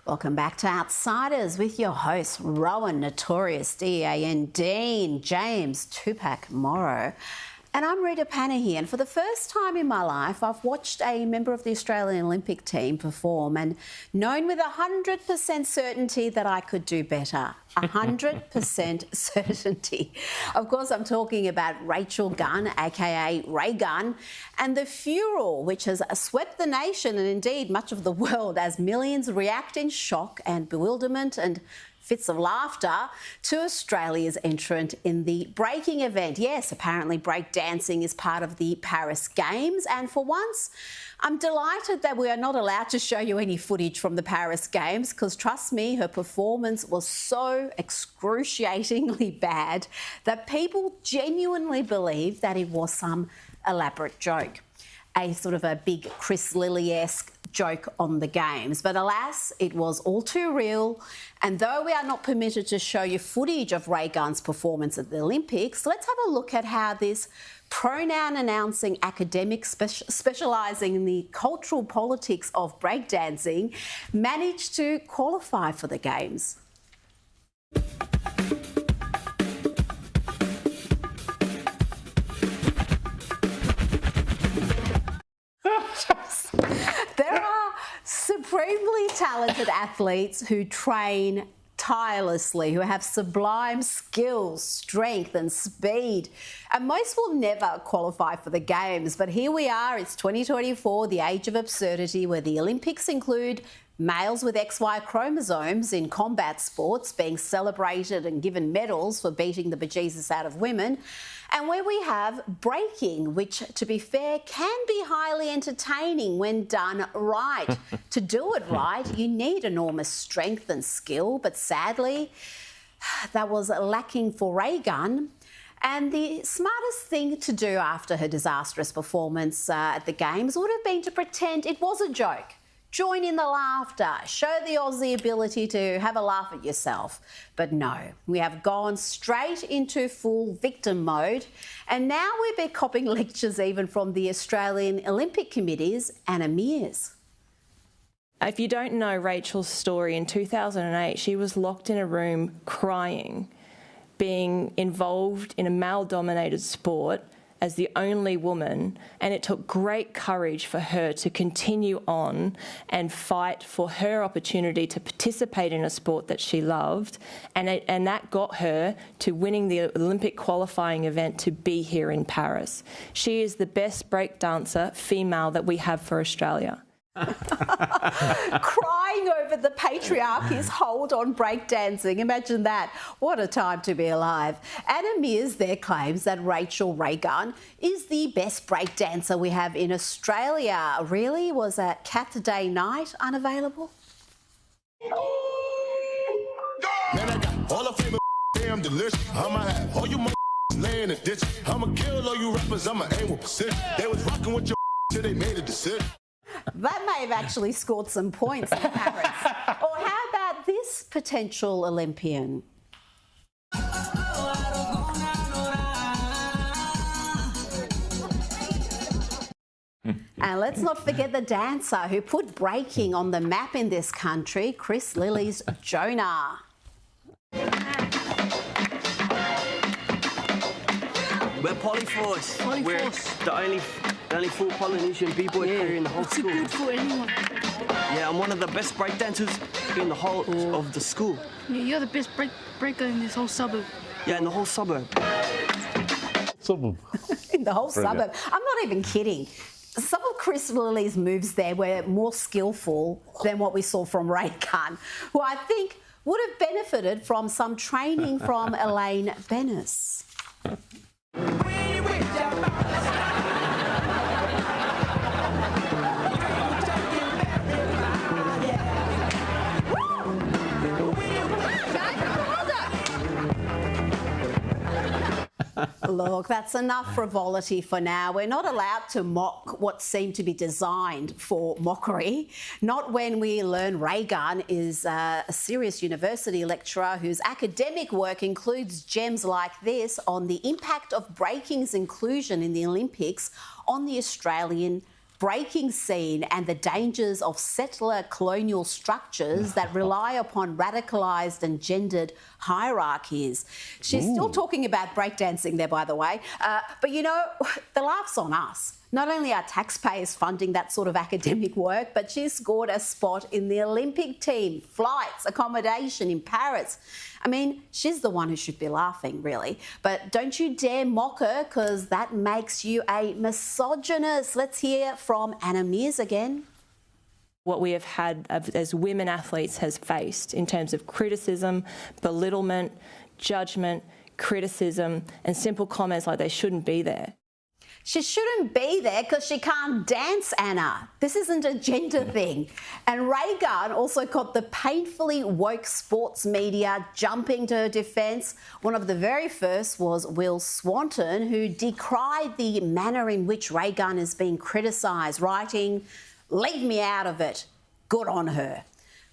Welcome back to Outsiders with your hosts, Rowan, Notorious, D-A-N, Dean, James, Tupac, Morrow. And I'm Rita Panahi, and for the first time in my life, I've watched a member of the Australian Olympic team perform and known with 100% certainty that I could do better. 100% certainty. Of course, I'm talking about Rachael Gunn, aka Raygun, and the furore which has swept the nation and indeed much of the world as millions react in shock and bewilderment and fits of laughter to Australia's entrant in the breaking event. Yes, apparently break dancing is part of the Paris Games, and for once, I'm delighted that we are not allowed to show you any footage from the Paris Games because, trust me, her performance was so excruciatingly bad that people genuinely believed that it was some elaborate joke. A sort of a big Chris Lilly-esque joke on the Games. But alas, it was all too real. And though we are not permitted to show you footage of Raygun's performance at the Olympics, let's have a look at how this pronoun-announcing academic specialising in the cultural politics of breakdancing managed to qualify for the Games. There are supremely talented athletes who train tirelessly, who have sublime skills, strength and speed, and most will never qualify for the Games. But here we are, it's 2024, the age of absurdity, where the Olympics include males with XY chromosomes in combat sports being celebrated and given medals for beating the bejesus out of women, and where we have breaking, which, to be fair, can be highly entertaining when done right. To do it right, you need enormous strength and skill, but sadly, that was lacking for Raygun. And the smartest thing to do after her disastrous performance at the Games would have been to pretend it was a joke. Join in the laughter, show the Aussie ability to have a laugh at yourself. But no, we have gone straight into full victim mode, and now we've been copping lectures even from the Australian Olympic Committees and emirs. If you don't know Rachel's story, in 2008, she was locked in a room crying, being involved in a male-dominated sport as the only woman, and it took great courage for her to continue on and fight for her opportunity to participate in a sport that she loved, and that got her to winning the Olympic qualifying event to be here in Paris. She is the best breakdancer female that we have for Australia. Crying over the patriarchy's hold on breakdancing. Imagine that. What a time to be alive. And emirs there claims that Rachael Raygun is the best breakdancer we have in Australia. Really? Was a Cat Day night unavailable? Man, I got all the flavor, damn delicious. I'ma have all you laying in ditch. I'ma kill all you rappers, I'ma aim with precision. They was rocking with your till they made a decision. That may have actually scored some points in Paris. Or how about this potential Olympian? And let's not forget the dancer who put breaking on the map in this country, Chris Lilly's Jonah. We're Polyforce. We're the only full Polynesian b-boy player in the whole school. It's good for anyone. Yeah, I'm one of the best breakdancers in the whole of the school. Yeah, you're the best breaker in this whole suburb. Yeah, in the whole suburb. In the whole suburb. I'm not even kidding. Some of Chris Lilly's moves there were more skillful than what we saw from Raygun, who I think would have benefited from some training from Elaine Bennis. Look, that's enough frivolity for now. We're not allowed to mock what seemed to be designed for mockery. Not when we learn Raygun is a serious university lecturer whose academic work includes gems like this on the impact of breaking's inclusion in the Olympics on the Australian breaking scene and the dangers of settler colonial structures that rely upon radicalised and gendered hierarchies. She's still talking about breakdancing there, by the way. But, you know, the laugh's on us. Not only are taxpayers funding that sort of academic work, but she's scored a spot in the Olympic team, flights, accommodation in Paris. I mean, she's the one who should be laughing, really. But don't you dare mock her, because that makes you a misogynist. Let's hear from Anna Mears again. What we have had as women athletes has faced in terms of criticism, belittlement, judgment, criticism, and simple comments like they shouldn't be there. She shouldn't be there because she can't dance, Anna. This isn't a gender thing. And Raygun also got the painfully woke sports media jumping to her defence. One of the very first was Will Swanton, who decried the manner in which Raygun is being criticised, writing, "Leave me out of it. Good on her."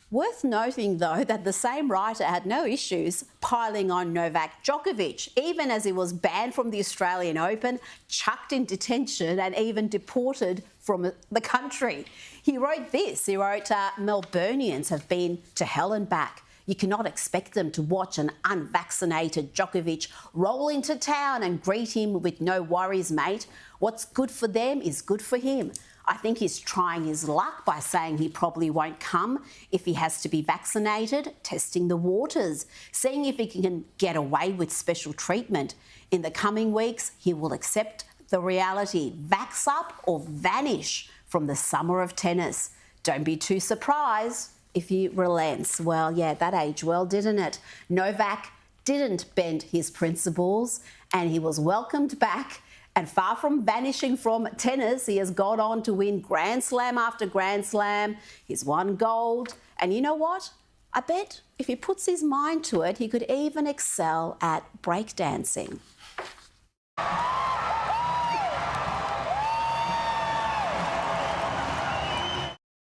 Worth noting, though, that the same writer had no issues piling on Novak Djokovic, even as he was banned from the Australian Open, chucked in detention and even deported from the country. He wrote this. He wrote, Melburnians have been to hell and back. You cannot expect them to watch an unvaccinated Djokovic roll into town and greet him with no worries, mate. What's good for them is good for him. I think he's trying his luck by saying he probably won't come if he has to be vaccinated, testing the waters, seeing if he can get away with special treatment. In the coming weeks, he will accept the reality, vax up or vanish from the summer of tennis. Don't be too surprised if he relents. Well, yeah, that aged well, didn't it? Novak didn't bend his principles and he was welcomed back. And far from vanishing from tennis, he has gone on to win Grand Slam after Grand Slam. He's won gold. And you know what? I bet if he puts his mind to it, he could even excel at breakdancing.